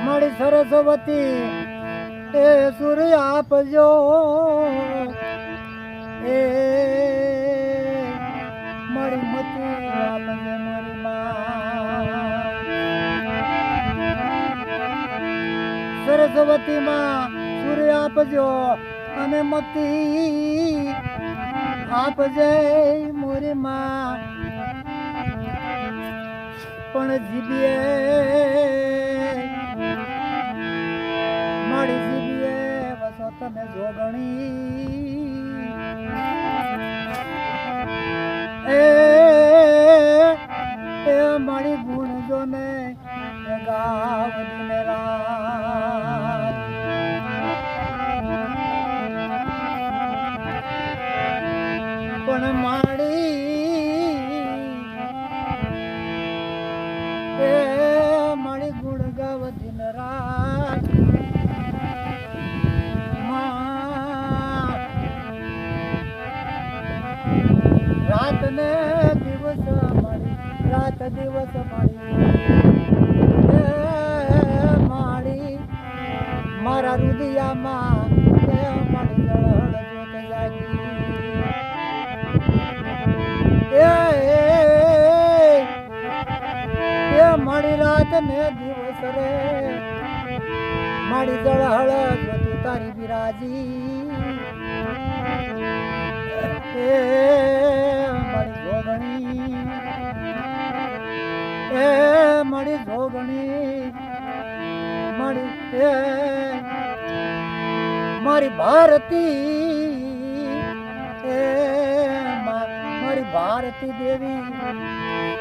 મારી સરસ્વતી એ સૂર્ય આપજો એ મારી મતી આપજે મારી સરસ્વતી માં સૂર્ય આપજો અને મતી આપજે મોરી માં પણ જીબીએ મારી જીબીએ વસો તમે જોગણી એ મારી ગુણ જોને ગાવ દિન રાત પણ મારી ગુણ ગાવ દિન રાત રાત ને દિવસ રાત દિવસ મારી મારા રુદિયામાં મારી જળ જોત જાગી મારી રાત ને દિવસ રે મારી જળ હળ જોતું તારી બિરાજી મારી જોગણી મારી જોગણી મારી ભારતી મારી ભારતી દેવી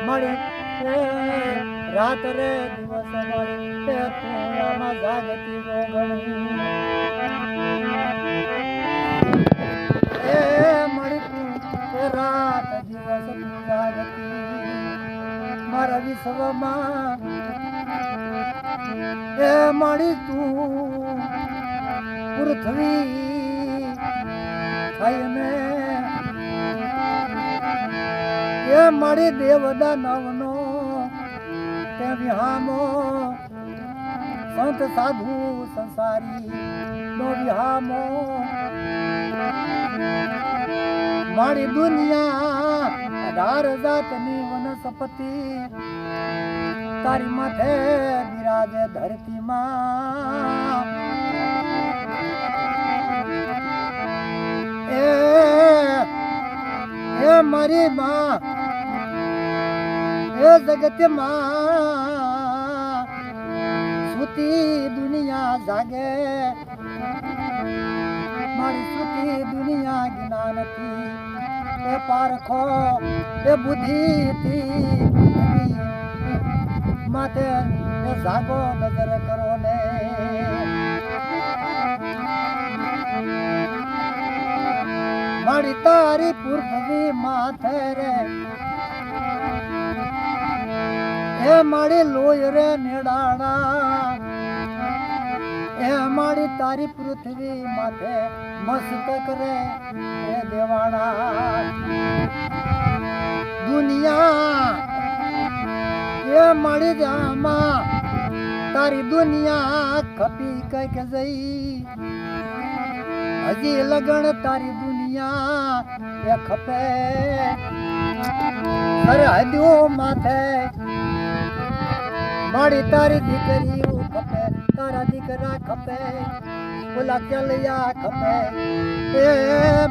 મારી રાત રે દિવસ મારી તું જાગતી જોગણી રાત દિવસ જાગતી મારા વિશ્વમાં મારી તું પૃથ્વી થઈને મારી દેવદા નવનો તે વિહામો સંત સાધુ સંસારી નો વિહામો મારી દુનિયા 18 જાતની વનસ્પતિ તારી માથે બિરાજે ધરતીમાં એ મારી માં એ જગતમાં સુતી દુનિયા જાગે મારી સુતી દુનિયા જ્ઞાનથી એ પારખો એ બુદ્ધિથી માથે એ જાગો નજર કરો ને મારી તારી પૃથ્વી માથે રે એ મારી લોય રે નેડાડા એ મારી તારી પૃથ્વી માથે મસ્તક રે એ દેવાણા દુનિયા એ મારી જામાં તારી દુનિયા ખપી કઈક જઈ હજી લગણ તારી દુનિયા એ ખપે સરહદો માથે મારી તારી દીકરીઓ ખપે તારા દીકરા ખપે બોલા કેલિયા ખપે એ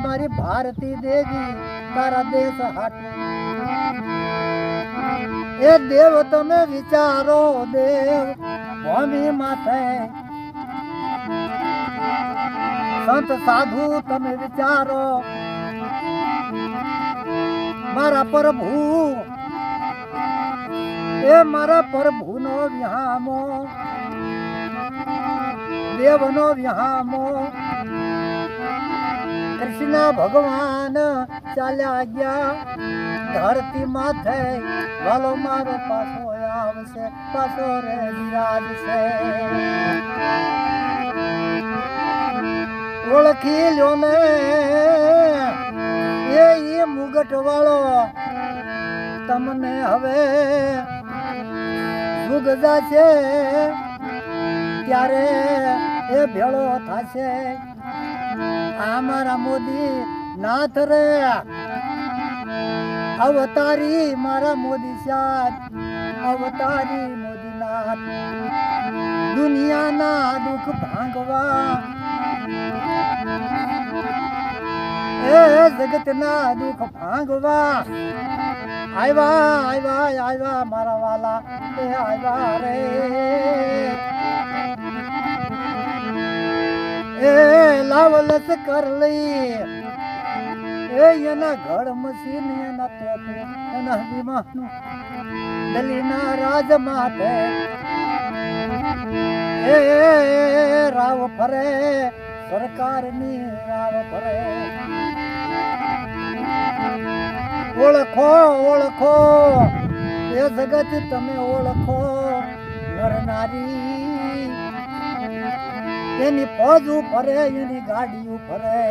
મારી ભારતી દેવી તારા દેશ હાટું એ દેવ તમે વિચારો દેવ ભૂમિ માથે સંત સાધુ તમે વિચારો મારા પ્રભુ એ મારા પ્રભુનો વિહામો દેવનો વિહામો કૃષ્ણ ભગવાન ચાલ્યા ગયા ધરતી માથે વાલો મારો પાછો આવશે પાછો રે વિરાજશે ઓળખી લ્યો ને એ મુગટ વાળો તમને હવે યુગ જશે ત્યારે એ ભેળો થશે અમારા મોદી નાથ રે અવતારી મારા મોદી સાથ અવતારી મોદીનાથ દુનિયાના દુઃખ ભાંગવા એ જગતના દુઃખ ભાંગવા આવ્યા આવ્યા આવ્યા મારા વાલા એ આવ્યા રે એ લાવલસ કર લઈ એ એના ઘડ મશીન એના તોપ એના વિમાનું દલીના રાજ માથે એ રાવ ફરે સરકારની રાવ ફરે ઓળખો ઓળખો એ જગત તમે ઓળખો નર નારી એની ફોજું ફરે એની ગાડીઓ ફરે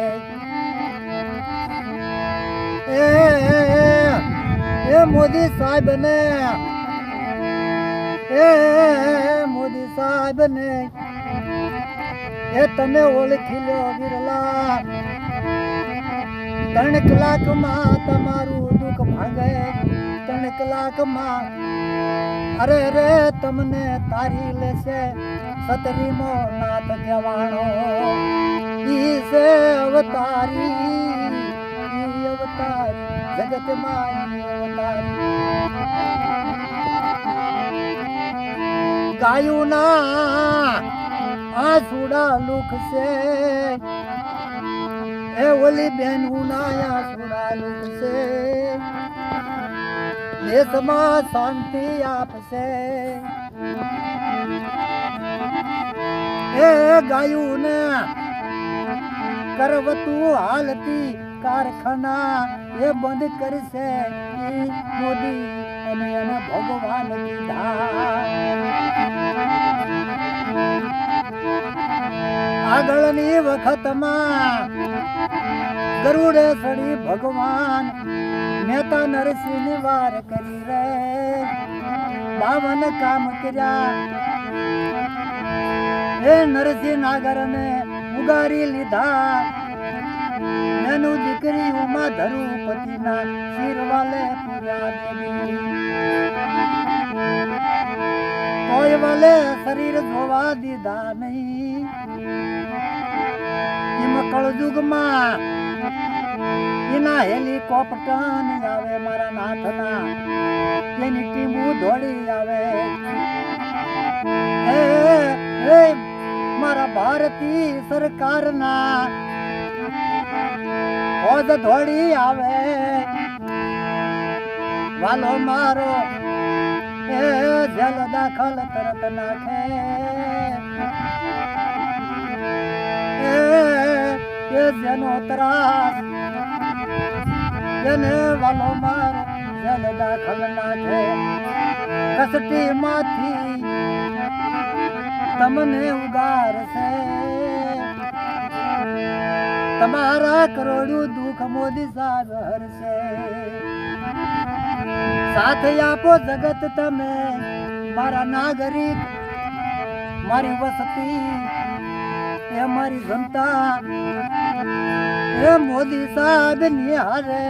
એ મોદી સાહેબ ને એ મોદી સાહેબ ને એ તમે ઓળખી લો વિરલા 3 કલાકમાં તમારું દુઃખ ભાંગે 3 કલાકમાં અરે રે તમને તારી લેશે સતરીમો નાથ કહેવાણો ઈ છે અવતારી જગતમાં ગાયું ના આસુડા લુખશે એ ઓલી બેન ના આસુડા લુખશે દેશમાં શાંતિ આપશે એ ગાયું ને કરવતું હાલતી કારખાના એ બંધ કરશે મોદી અને એને ભગવાન કીધા આગળની વખતમાં ગરુડે સડી ભગવાન નેતા નરસિંહની વાર કરી રે 52 કામ કર્યા એ નરસિંહ નાગરને ઉગારી લીધા એનું દીકરી ઉમા ધરુપતિના શિરવાલે પૂર્યા દેવી કોઈ વાલે શરીર જોવા દીધા નહીં એમાં કળયુગમાં એના હેલિકોપ્ટર આવે મારા નાથના એની ટીમો દોડી આવે એ મારા ભારતીય સરકારના ફોજ દોડી આવે વાલો મારો એ જેલ દાખલ તરત નાખે એ જેનો ત્રાસ એને વાલો મારો જેલ દાખલ નાખે કસટી માંથી તમને ઉગારશે તમારા કરોડું દુઃખ મોદી સાહેબ હરશે સાથ આપો જગત તમે મારા નાગરિક મારી વસતી એ મારી જનતા એ મોદી સાહેબ નિહારે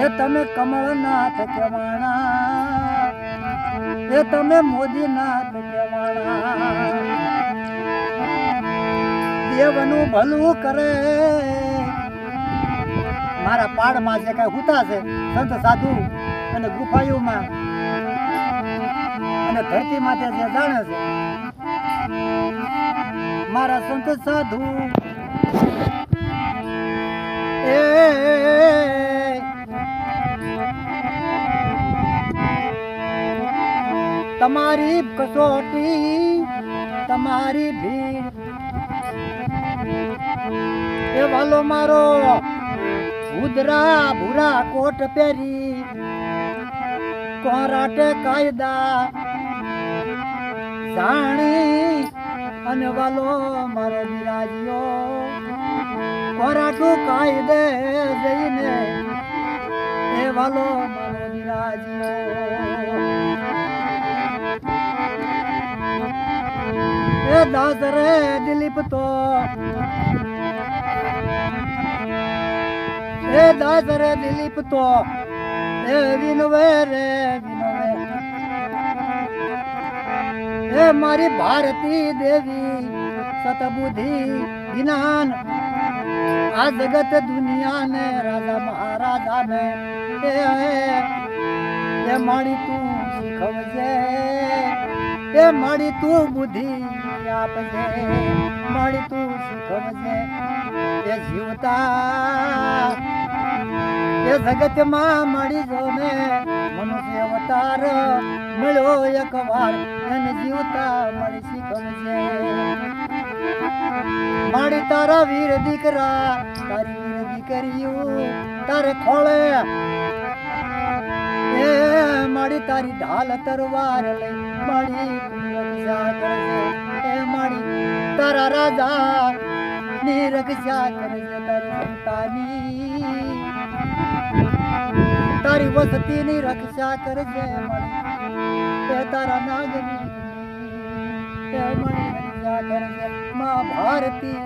એ તમે કમળનાથ કહેવાણા એ તમે મોદીનાથ કહેવાણા દેવનું ભલું કરે મારા પાડમાં જે કઈ હુતા છે સંત સાધુ અને ગુફાઓમાં અને ધરતી માથે જે જાણે છે મારા સંત સાધુ એ તમારી કસોટી તમારી ભીડ એ વાલો મારો ઉદરા ભૂરા કોટ પહેરી કોરાટે કાયદા જાણી અને વાલો મારો બિરાજ્યો કોરાટું કાયદે જઈને એ એ વાલો મારો બિરાજ્યો એ દાસ રે દિલીપ તો એ દાસ રે દિલીપ તો એ વિનવે રે વિનવે એ મારી ભારતી દેવી સતબુદ્ધિ જ્ઞાન આ જગત દુનિયા ને રાજા મહારાજા ને એ મારી તું શીખવજે એ મારી તું બુદ્ધિ આપજે મારી તું શીખવજે એ જીવતા એ જગત માં મળી જો ને મનુષ્ય અવતાર મળ્યો એક વાર એને જીવતા મળી શીખવજે મારી તારા વીર દીકરા તારી વીર દીકરીઓ તારે ખોળે એ મારી તારી ઢાલ તરવાર લઈ મારી રક્ષા કરજે એ મારી તારા રાજા ની રક્ષા કરજે તારી સંતાની તારી વસતી ની રક્ષા કરજે મારી એ તારા નાગની એ મારી રક્ષા કરજે મા ભારતી